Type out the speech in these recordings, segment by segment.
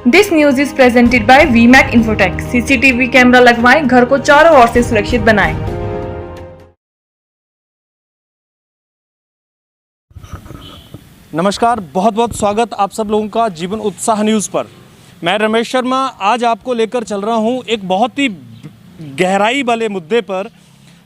This news is presented by Vmac Infotech. CCTV camera लगवाएं, घर को चारों ओर से सुरक्षित बनाएं। नमस्कार, बहुत बहुत स्वागत आप सब लोगों का जीवन उत्साह न्यूज़ पर। मैं रमेश शर्मा आज आपको लेकर चल रहा हूं एक बहुत ही गहराई वाले मुद्दे पर।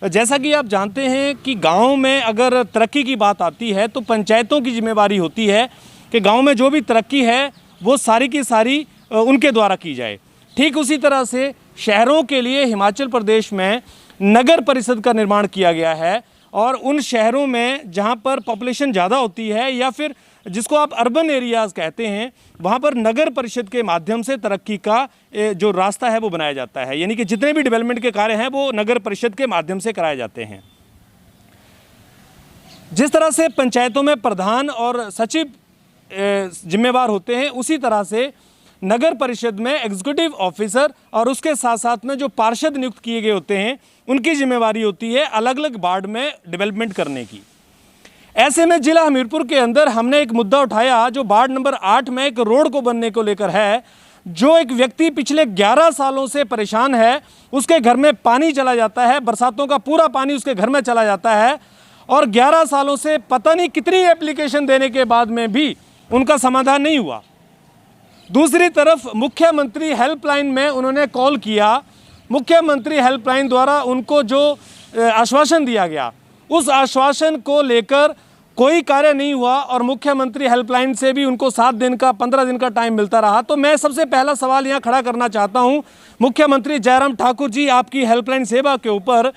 जैसा कि आप जानते हैं कि गांव में अगर तरक्की की बात आती है तो पंचायतों की जिम्मेवारी होती है कि गांव में जो भी तरक्की है वो सारी की सारी उनके द्वारा की जाए। ठीक उसी तरह से शहरों के लिए हिमाचल प्रदेश में नगर परिषद का निर्माण किया गया है और उन शहरों में जहां पर पॉपुलेशन ज़्यादा होती है या फिर जिसको आप अर्बन एरियाज़ कहते हैं, वहां पर नगर परिषद के माध्यम से तरक्की का जो रास्ता है वो बनाया जाता है। यानी कि जितने भी डेवलपमेंट के कार्य हैं वो नगर परिषद के माध्यम से कराए जाते हैं। जिस तरह से पंचायतों में प्रधान और सचिव जिम्मेवार होते हैं, उसी तरह से नगर परिषद में एग्जीक्यूटिव ऑफिसर और उसके साथ साथ में जो पार्षद नियुक्त किए गए होते हैं उनकी जिम्मेवारी होती है अलग अलग वार्ड में डेवलपमेंट करने की। ऐसे में जिला हमीरपुर के अंदर हमने एक मुद्दा उठाया जो वार्ड नंबर 8 में एक रोड को बनने को लेकर है। जो एक व्यक्ति पिछले 11 सालों से परेशान है, उसके घर में पानी चला जाता है, बरसातों का पूरा पानी उसके घर में चला जाता है और 11 सालों से पता नहीं कितनी एप्लीकेशन देने के बाद में भी उनका समाधान नहीं हुआ। दूसरी तरफ मुख्यमंत्री हेल्पलाइन में उन्होंने कॉल किया। मुख्यमंत्री हेल्पलाइन द्वारा उनको जो आश्वासन दिया गया उस आश्वासन को लेकर कोई कार्य नहीं हुआ और मुख्यमंत्री हेल्पलाइन से भी उनको 7 दिन का 15 दिन का टाइम मिलता रहा। तो मैं सबसे पहला सवाल यहाँ खड़ा करना चाहता हूँ, मुख्यमंत्री जयराम ठाकुर जी, आपकी हेल्पलाइन सेवा के ऊपर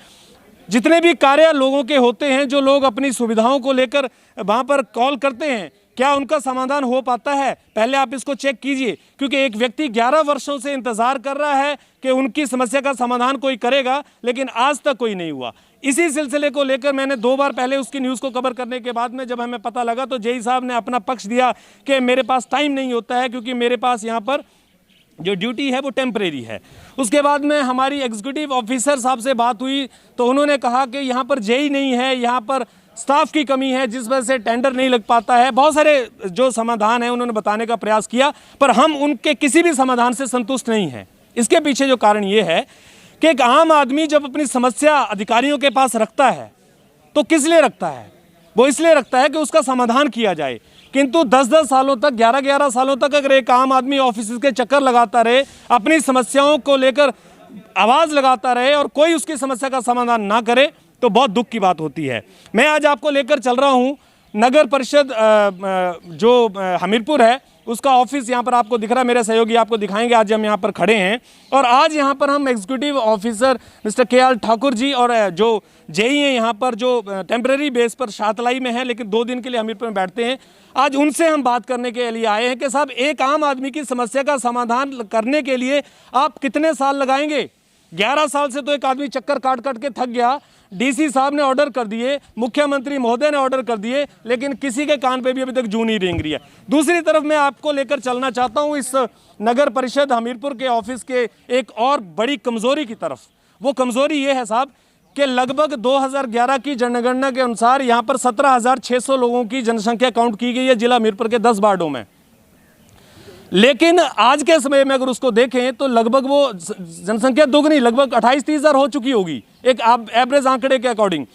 जितने भी कार्य लोगों के होते हैं, जो लोग अपनी सुविधाओं को लेकर वहाँ पर कॉल करते हैं, क्या उनका समाधान हो पाता है? पहले आप इसको चेक कीजिए, क्योंकि एक व्यक्ति 11 वर्षों से इंतजार कर रहा है कि उनकी समस्या का समाधान कोई करेगा, लेकिन आज तक कोई नहीं हुआ। इसी सिलसिले को लेकर मैंने 2 बार पहले उसकी न्यूज़ को कवर करने के बाद में जब हमें पता लगा तो जेई साहब ने अपना पक्ष दिया कि मेरे पास टाइम नहीं होता है क्योंकि मेरे पास यहाँ पर जो ड्यूटी है वो टेम्परेरी है। उसके बाद में हमारी एग्जीक्यूटिव ऑफिसर साहब से बात हुई तो उन्होंने कहा कि यहाँ पर जेई नहीं है, यहाँ पर स्टाफ की कमी है जिस वजह से टेंडर नहीं लग पाता है। बहुत सारे जो समाधान है उन्होंने बताने का प्रयास किया, पर हम उनके किसी भी समाधान से संतुष्ट नहीं हैं। इसके पीछे जो कारण ये है कि एक आम आदमी जब अपनी समस्या अधिकारियों के पास रखता है तो किस लिए रखता है? वो इसलिए रखता है कि उसका समाधान किया जाए। किंतु 10-10 सालों तक, 11-11 सालों तक अगर एक आम आदमी ऑफिस के चक्कर लगाता रहे, अपनी समस्याओं को लेकर आवाज़ लगाता रहे और कोई उसकी समस्या का समाधान ना करे तो बहुत दुख की बात होती है। मैं आज आपको लेकर चल रहा हूं नगर परिषद जो हमीरपुर है उसका ऑफिस यहाँ पर आपको दिख रहा है। मेरे सहयोगी आपको दिखाएंगे। आज हम यहाँ पर खड़े हैं और आज यहाँ पर हम executive officer mister K R. Thakur ji और जो जेई हैं यहाँ पर जो टेम्परेरी बेस पर शातलाई में है लेकिन 2 दिन के लिए हमीरपुर में बैठते हैं, आज उनसे हम बात करने के लिए आए हैं कि साहब एक आम आदमी की समस्या का समाधान करने के लिए आप कितने साल लगाएंगे? 11 साल से तो एक आदमी चक्कर काट काट के थक गया। डीसी साहब ने ऑर्डर कर दिए, मुख्यमंत्री महोदय ने ऑर्डर कर दिए, लेकिन किसी के कान पे भी अभी तक जू नहीं रेंग रही है। दूसरी तरफ मैं आपको लेकर चलना चाहता हूं इस नगर परिषद हमीरपुर के ऑफिस के एक और बड़ी कमजोरी की तरफ। वो कमजोरी ये है साहब कि लगभग 2011 की जनगणना के अनुसार यहाँ पर 17,600 लोगों की जनसंख्या काउंट की गई है जिला हमीरपुर के 10 वार्डों में। लेकिन आज के समय में अगर उसको देखें तो लगभग वो जनसंख्या दोगुनी, लगभग 28-30 हज़ार हो चुकी होगी एक एवरेज आंकड़े के अकॉर्डिंग।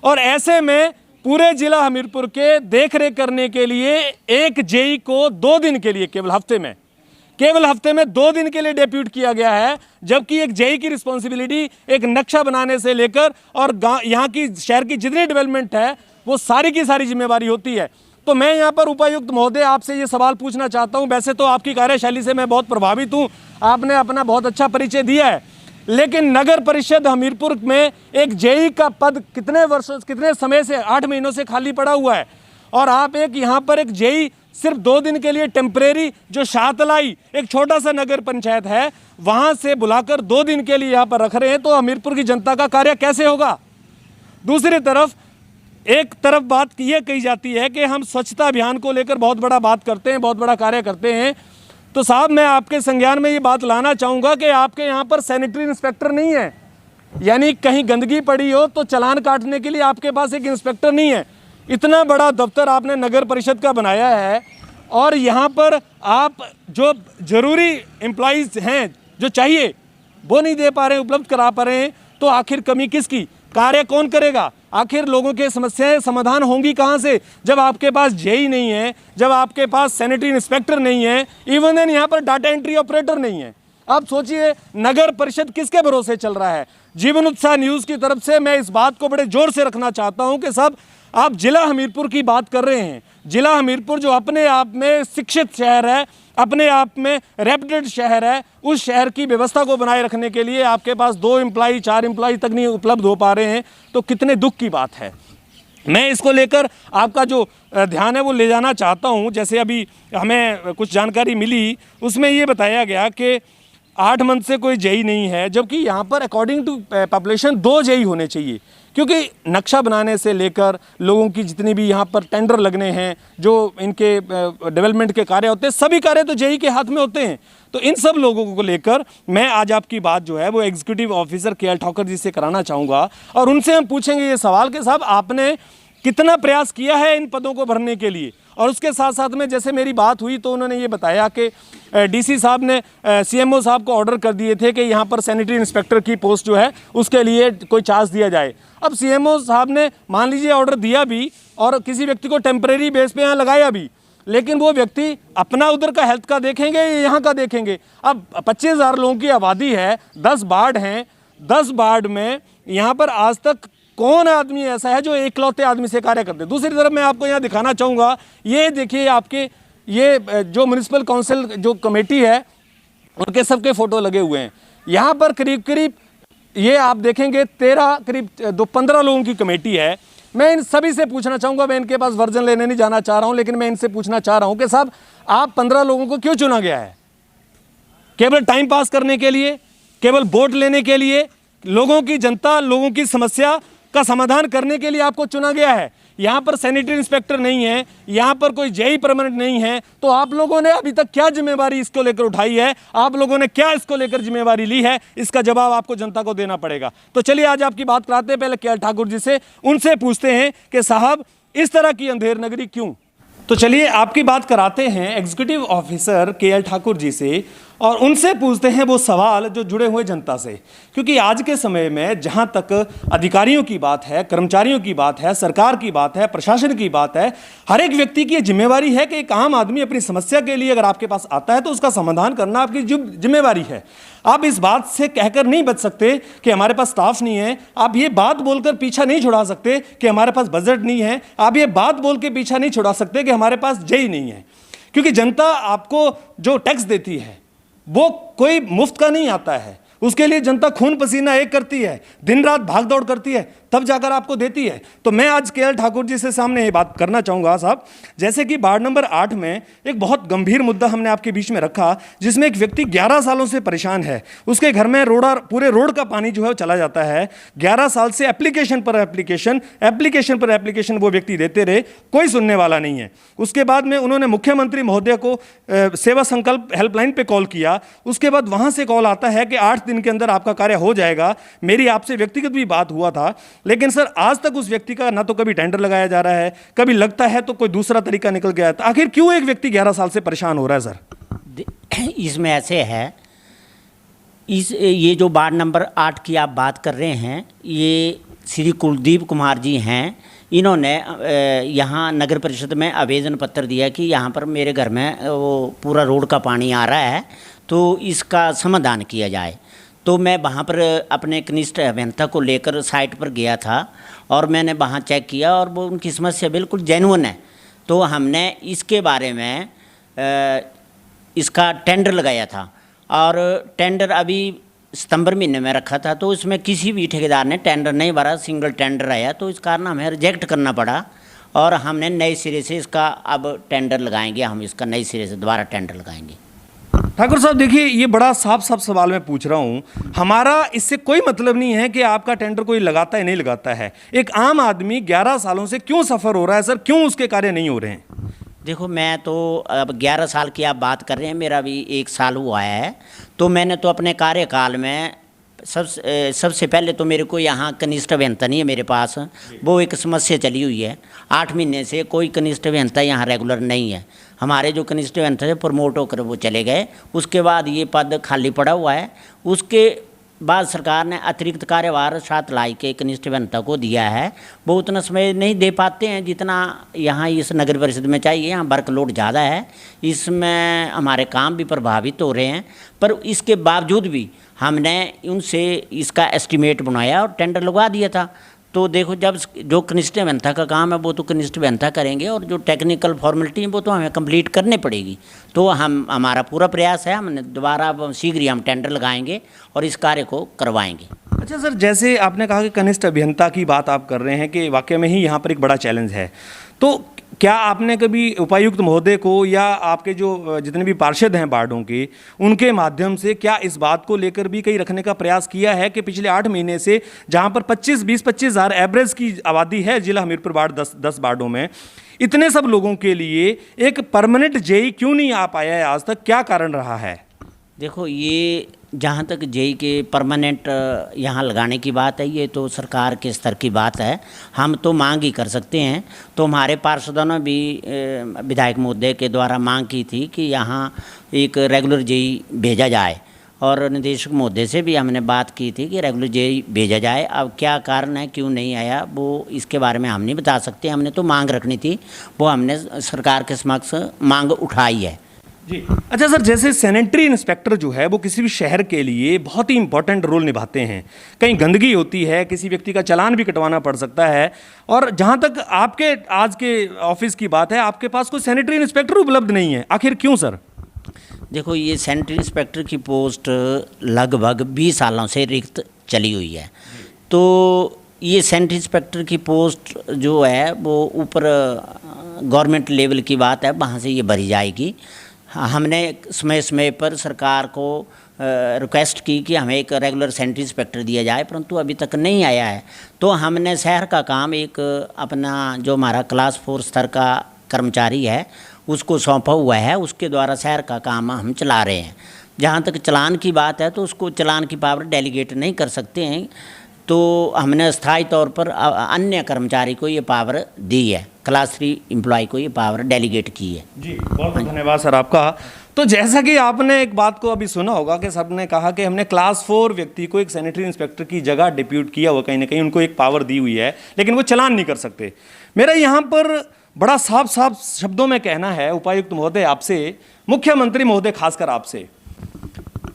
और ऐसे में पूरे जिला हमीरपुर के देख रेख करने के लिए एक जेई को 2 दिन के लिए केवल हफ्ते में 2 दिन के लिए डेप्यूट किया गया है, जबकि एक जेई की रिस्पॉन्सिबिलिटी एक नक्शा बनाने से लेकर और यहाँ की शहर की जितनी डेवलपमेंट है वो सारी की सारी जिम्मेवारी होती है। तो मैं यहाँ पर उपायुक्त महोदय आपसे ये सवाल पूछना चाहता हूँ। वैसे तो आपकी कार्यशैली से मैं बहुत प्रभावित हूँ, आपने अपना बहुत अच्छा परिचय दिया है, लेकिन नगर परिषद हमीरपुर में एक जेई का पद कितने समय से 8 महीनों से खाली पड़ा हुआ है और आप एक यहाँ पर एक जेई सिर्फ 2 दिन के लिए टेम्परेरी जो शातलाई एक छोटा सा नगर पंचायत है वहाँ से बुलाकर 2 दिन के लिए यहाँ पर रख रहे हैं, तो हमीरपुर की जनता का कार्य कैसे होगा? दूसरी तरफ एक तरफ बात यह कही जाती है कि हम स्वच्छता अभियान को लेकर बहुत बड़ा बात करते हैं, बहुत बड़ा कार्य करते हैं। तो साहब मैं आपके संज्ञान में ये बात लाना चाहूँगा कि आपके यहाँ पर सैनिटरी इंस्पेक्टर नहीं है, यानी कहीं गंदगी पड़ी हो तो चालान काटने के लिए आपके पास एक इंस्पेक्टर नहीं है। इतना बड़ा दफ्तर आपने नगर परिषद का बनाया है और यहाँ पर आप जो ज़रूरी एम्प्लॉइज़ हैं जो चाहिए वो नहीं दे पा रहे हैं, उपलब्ध करा पा रहे हैं, तो आखिर कमी किसकी? कार्य कौन करेगा? आखिर लोगों के समस्याएं समाधान होंगी कहाँ से जब आपके पास जेई नहीं है, जब आपके पास सैनिटरी इंस्पेक्टर नहीं है, इवन देन यहाँ पर डाटा एंट्री ऑपरेटर नहीं है। आप सोचिए नगर परिषद किसके भरोसे चल रहा है? जीवन उत्साह न्यूज़ की तरफ से मैं इस बात को बड़े जोर से रखना चाहता हूँ कि साहब आप जिला हमीरपुर की बात कर रहे हैं। जिला हमीरपुर जो अपने आप में शिक्षित शहर है, अपने आप में रेप्यूटेड शहर है, उस शहर की व्यवस्था को बनाए रखने के लिए आपके पास 2 एम्प्लॉई 4 एम्प्लॉई तक नहीं उपलब्ध हो पा रहे हैं, तो कितने दुख की बात है। मैं इसको लेकर आपका जो ध्यान है वो ले जाना चाहता हूँ। जैसे अभी हमें कुछ जानकारी मिली, उसमें ये बताया गया कि 8 मंथ से कोई जेई नहीं है, जबकि यहाँ पर अकॉर्डिंग टू पॉपुलेशन 2 जेई होने चाहिए, क्योंकि नक्शा बनाने से लेकर लोगों की जितनी भी यहाँ पर टेंडर लगने हैं, जो इनके डेवलपमेंट के कार्य होते हैं, सभी कार्य तो जेई के हाथ में होते हैं। तो इन सब लोगों को लेकर मैं आज आपकी बात जो है वो एग्जीक्यूटिव ऑफिसर के एल ठाकुर जी से कराना चाहूँगा, और उनसे हम पूछेंगे ये सवाल कि साहब आपने कितना प्रयास किया है इन पदों को भरने के लिए। और उसके साथ साथ में जैसे मेरी बात हुई तो उन्होंने ये बताया कि डीसी साहब ने सीएमओ साहब को ऑर्डर कर दिए थे कि यहाँ पर सैनिटरी इंस्पेक्टर की पोस्ट जो है उसके लिए कोई चार्ज दिया जाए। अब सीएमओ साहब ने मान लीजिए ऑर्डर दिया भी और किसी व्यक्ति को टेम्परेरी बेस पे यहाँ लगाया भी, लेकिन वो व्यक्ति अपना उधर का हेल्थ का देखेंगे या यहाँ का देखेंगे? अब 25,000 लोगों की आबादी है, 10 वार्ड हैं, 10 वार्ड में यहाँ पर आज तक कौन आदमी ऐसा है जो एकलौते आदमी से कार्य करते? दूसरी तरफ मैं आपको यहाँ दिखाना चाहूँगा, ये देखिए आपके ये जो म्यूनिसिपल काउंसिल जो कमेटी है उनके सबके फ़ोटो लगे हुए हैं। यहाँ पर करीब करीब ये आप देखेंगे 13 करीब 15 लोगों की कमेटी है। मैं इन सभी से पूछना चाहूँगा, मैं इनके पास वर्जन लेने नहीं जाना चाह रहा हूँ, लेकिन मैं इनसे पूछना चाह रहा हूँ कि साहब आप 15 लोगों को क्यों चुना गया है? केवल टाइम पास करने के लिए, केवल वोट लेने के लिए, लोगों की जनता लोगों की समस्या का समाधान करने के लिए आपको चुना गया है? यहाँ पर सैनिटरी इंस्पेक्टर नहीं है, यहाँ पर कोई जेई परमानेंट नहीं है, तो आप लोगों ने अभी तक क्या जिम्मेवारी इसको लेकर उठाई है? आप लोगों ने क्या इसको लेकर जिम्मेवारी ली है? इसका जवाब आपको जनता को देना पड़ेगा। तो चलिए आज आपकी बात कराते हैं पहले के एल ठाकुर जी से, उनसे पूछते हैं कि साहब इस तरह की अंधेर नगरी क्यों? तो चलिए आपकी बात कराते हैं एग्जीक्यूटिव ऑफिसर के एल ठाकुर जी से, और उनसे पूछते हैं वो सवाल जो जुड़े हुए जनता से, क्योंकि आज के समय में जहां तक अधिकारियों की बात है, कर्मचारियों की बात है, सरकार की बात है, प्रशासन की बात है, हर एक व्यक्ति की जिम्मेवारी है कि एक आम आदमी अपनी समस्या के लिए अगर आपके पास आता है तो उसका समाधान करना आपकी जिम्मेवारी है। आप इस बात से कहकर नहीं बच सकते कि हमारे पास स्टाफ नहीं है, आप ये बात बोलकर पीछा नहीं छुड़ा सकते कि हमारे पास बजट नहीं है, आप ये बात बोल के पीछा नहीं छुड़ा सकते कि हमारे पास जेई नहीं है, क्योंकि जनता आपको जो टैक्स देती है वो कोई मुफ्त का नहीं आता है। उसके लिए जनता खून पसीना एक करती है, दिन रात भाग दौड़ करती है, तब जाकर आपको देती है। तो मैं आज के एल ठाकुर जी से सामने ये बात करना चाहूँगा साहब, जैसे कि वार्ड नंबर 8 में एक बहुत गंभीर मुद्दा हमने आपके बीच में रखा, जिसमें एक व्यक्ति 11 सालों से परेशान है। उसके घर में पूरे रोड का पानी जो है वो चला जाता है। 11 साल से एप्लीकेशन पर एप्लीकेशन वो व्यक्ति देते रहे, कोई सुनने वाला नहीं है। उसके बाद में उन्होंने मुख्यमंत्री महोदय को सेवा संकल्प हेल्पलाइन पर कॉल किया। उसके बाद वहाँ से कॉल आता है कि 8 दिन के अंदर आपका कार्य हो जाएगा। मेरी आपसे व्यक्तिगत भी बात हुआ था, लेकिन सर आज तक उस व्यक्ति का ना तो कभी टेंडर लगाया जा रहा है, कभी लगता है तो कोई दूसरा तरीका निकल गया है। तो आखिर क्यों एक व्यक्ति 11 साल से परेशान हो रहा है सर? इसमें ऐसे है, ये जो वार्ड नंबर 8 की आप बात कर रहे हैं, ये श्री कुलदीप कुमार जी हैं। इन्होंने यहाँ नगर परिषद में आवेदन पत्र दिया कि यहाँ पर मेरे घर में वो पूरा रोड का पानी आ रहा है, तो इसका समाधान किया जाए। तो मैं वहाँ पर अपने कनिष्ठ अभियंता को लेकर साइट पर गया था और मैंने वहाँ चेक किया और वो उनकी समस्या बिल्कुल जेन्युइन है। तो हमने इसके बारे में इसका टेंडर लगाया था, और टेंडर अभी सितंबर महीने में रखा था, तो उसमें किसी भी ठेकेदार ने टेंडर नहीं भरा, सिंगल टेंडर आया, तो इस कारण हमें रिजेक्ट करना पड़ा और हमने नए सिरे से इसका अब टेंडर लगाएंगे। हम इसका नए सिरे से दोबारा टेंडर लगाएंगे। ठाकुर साहब देखिए, ये बड़ा साफ सवाल मैं पूछ रहा हूँ। हमारा इससे कोई मतलब नहीं है कि आपका टेंडर कोई लगाता है नहीं लगाता है। एक आम आदमी 11 सालों से क्यों सफ़र हो रहा है सर, क्यों उसके कार्य नहीं हो रहे हैं? देखो, मैं तो अब 11 साल की आप बात कर रहे हैं, मेरा भी 1 साल हुआ है। तो मैंने तो अपने कार्यकाल में सबसे पहले तो मेरे को यहाँ कनिष्ठ अभियंता नहीं है मेरे पास, वो एक समस्या चली हुई है। 8 महीने से कोई कनिष्ठ अभियंता यहाँ रेगुलर नहीं है। हमारे जो कनिस्टेबल थे प्रमोट होकर वो चले गए। उसके बाद ये पद खाली पड़ा हुआ है। उसके बाद सरकार ने अतिरिक्त कार्यभार सातलाई के कनिस्टेबल को दिया है। वो उतना समय नहीं दे पाते हैं जितना यहाँ इस नगर परिषद में चाहिए। यहाँ वर्कलोड ज़्यादा है, इसमें हमारे काम भी प्रभावित हो रहे हैं। पर इसके बावजूद भी हमने उनसे इसका एस्टीमेट बनाया और टेंडर लगवा दिया था। तो देखो, जब जो कनिष्ठ अभियंता का काम है वो तो कनिष्ठ अभियंता करेंगे, और जो टेक्निकल फॉर्मेलिटी है वो तो हमें कंप्लीट करने पड़ेगी। तो हमारा पूरा प्रयास है, हमने दोबारा शीघ्र ही हम टेंडर लगाएंगे और इस कार्य को करवाएंगे। अच्छा सर, जैसे आपने कहा कि कनिष्ठ अभियंता की बात आप कर रहे हैं कि वाकई में ही यहाँ पर एक बड़ा चैलेंज है, तो क्या आपने कभी उपायुक्त महोदय को या आपके जो जितने भी पार्षद हैं वार्डों के, उनके माध्यम से क्या इस बात को लेकर भी कहीं रखने का प्रयास किया है कि पिछले 8 महीने से जहां पर 25 हज़ार एवरेज की आबादी है जिला हमीरपुर वार्ड 10 वार्डों में, इतने सब लोगों के लिए एक परमानेंट जेई क्यों नहीं आ पाया है आज तक? क्या कारण रहा है? देखो, ये जहाँ तक जेई के परमानेंट यहाँ लगाने की बात है, ये तो सरकार के स्तर की बात है। हम तो मांग ही कर सकते हैं। तो हमारे पार्षदों ने भी विधायक महोदय के द्वारा मांग की थी कि यहाँ एक रेगुलर जेई भेजा जाए, और निदेशक महोदय से भी हमने बात की थी कि रेगुलर जेई भेजा जाए। अब क्या कारण है, क्यों नहीं आया, वो इसके बारे में हम नहीं बता सकते। हमने तो मांग रखनी थी, वो हमने सरकार के समक्ष मांग उठाई है जी। अच्छा सर, जैसे सैनिटरी इंस्पेक्टर जो है वो किसी भी शहर के लिए बहुत ही इंपॉर्टेंट रोल निभाते हैं। कहीं गंदगी होती है, किसी व्यक्ति का चालान भी कटवाना पड़ सकता है, और जहां तक आपके आज के ऑफिस की बात है, आपके पास कोई सैनिटरी इंस्पेक्टर उपलब्ध नहीं है। आखिर क्यों सर? देखो, ये सैनिटरी इंस्पेक्टर की पोस्ट लगभग 20 सालों से रिक्त चली हुई है। तो ये सैनिटरी इंस्पेक्टर की पोस्ट जो है वो ऊपर गवर्नमेंट लेवल की बात है, वहाँ से ये भरी जाएगी। हमने समय समय पर सरकार को रिक्वेस्ट की कि हमें एक रेगुलर सैनिटरी इंस्पेक्टर दिया जाए, परंतु अभी तक नहीं आया है। तो हमने शहर का काम एक अपना जो हमारा क्लास 4 स्तर का कर्मचारी है उसको सौंपा हुआ है, उसके द्वारा शहर का काम हम चला रहे हैं। जहाँ तक चालान की बात है तो उसको चालान की पावर डेलीगेट नहीं कर सकते हैं, तो हमने स्थायी तौर पर अन्य कर्मचारी को ये पावर दी है, क्लास 3 एम्प्लॉय को ये पावर डेलीगेट की है। जी, बहुत बहुत धन्यवाद सर आपका। तो जैसा कि आपने एक बात को अभी सुना होगा कि सबने कहा कि हमने क्लास 4 व्यक्ति को एक सैनिटरी इंस्पेक्टर की जगह डिप्यूट किया हुआ, कहीं ना कहीं उनको एक पावर दी हुई है, लेकिन वो चालान नहीं कर सकते। मेरा यहाँ पर बड़ा साफ साफ शब्दों में कहना है उपायुक्त महोदय आपसे, मुख्यमंत्री महोदय खासकर आपसे,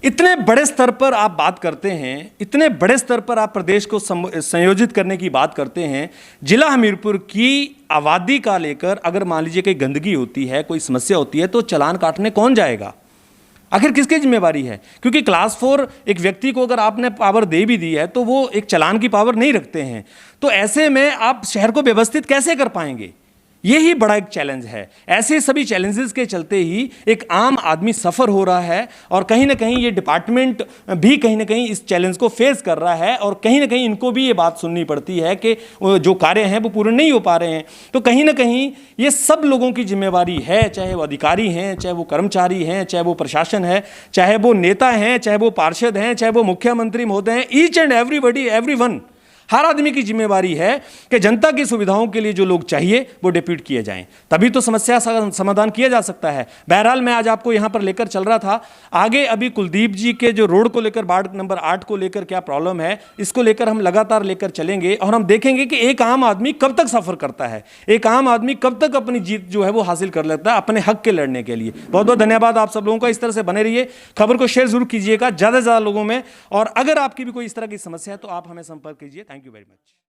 इतने बड़े स्तर पर आप बात करते हैं, इतने बड़े स्तर पर आप प्रदेश को संयोजित करने की बात करते हैं। जिला हमीरपुर की आबादी का लेकर अगर मान लीजिए कोई गंदगी होती है, कोई समस्या होती है, तो चालान काटने कौन जाएगा? आखिर किसकी जिम्मेवारी है? क्योंकि क्लास 4 एक व्यक्ति को अगर आपने पावर दे भी दी है तो वो एक चालान की पावर नहीं रखते हैं। तो ऐसे में आप शहर को व्यवस्थित कैसे कर पाएंगे? यही बड़ा एक चैलेंज है। ऐसे सभी चैलेंजेस के चलते ही एक आम आदमी सफ़र हो रहा है, और कहीं ना कहीं ये डिपार्टमेंट भी कहीं ना कहीं इस चैलेंज को फेस कर रहा है, और कहीं ना कहीं इनको भी ये बात सुननी पड़ती है कि जो कार्य हैं वो पूरे नहीं हो पा रहे हैं। तो कहीं ना कहीं ये सब लोगों की जिम्मेवारी है, चाहे वो अधिकारी हैं, चाहे वो कर्मचारी हैं, चाहे वो प्रशासन है, चाहे वो नेता हैं, चाहे वो पार्षद हैं, चाहे वो मुख्यमंत्री महोदय हैं, ईच एंड एवरीबडी, एवरीवन, हर आदमी की जिम्मेवारी है कि जनता की सुविधाओं के लिए जो लोग चाहिए वो डिप्यूट किए जाएं, तभी तो समस्या समाधान किया जा सकता है। बहरहाल मैं आज आपको यहां पर लेकर चल रहा था। आगे अभी कुलदीप जी के जो रोड को लेकर, वार्ड नंबर 8 को लेकर क्या प्रॉब्लम है, इसको लेकर हम लगातार लेकर चलेंगे, और हम देखेंगे कि एक आम आदमी कब तक सफर करता है, एक आम आदमी कब तक अपनी जीत जो है वो हासिल कर लेता है अपने हक के लड़ने के लिए। बहुत बहुत धन्यवाद आप सब लोगों का। इस तरह से बने रहिए, खबर को शेयर जरूर कीजिएगा ज़्यादा से ज़्यादा लोगों में, और अगर आपकी भी कोई इस तरह की समस्या है तो आप हमें संपर्क कीजिए। Thank you very much.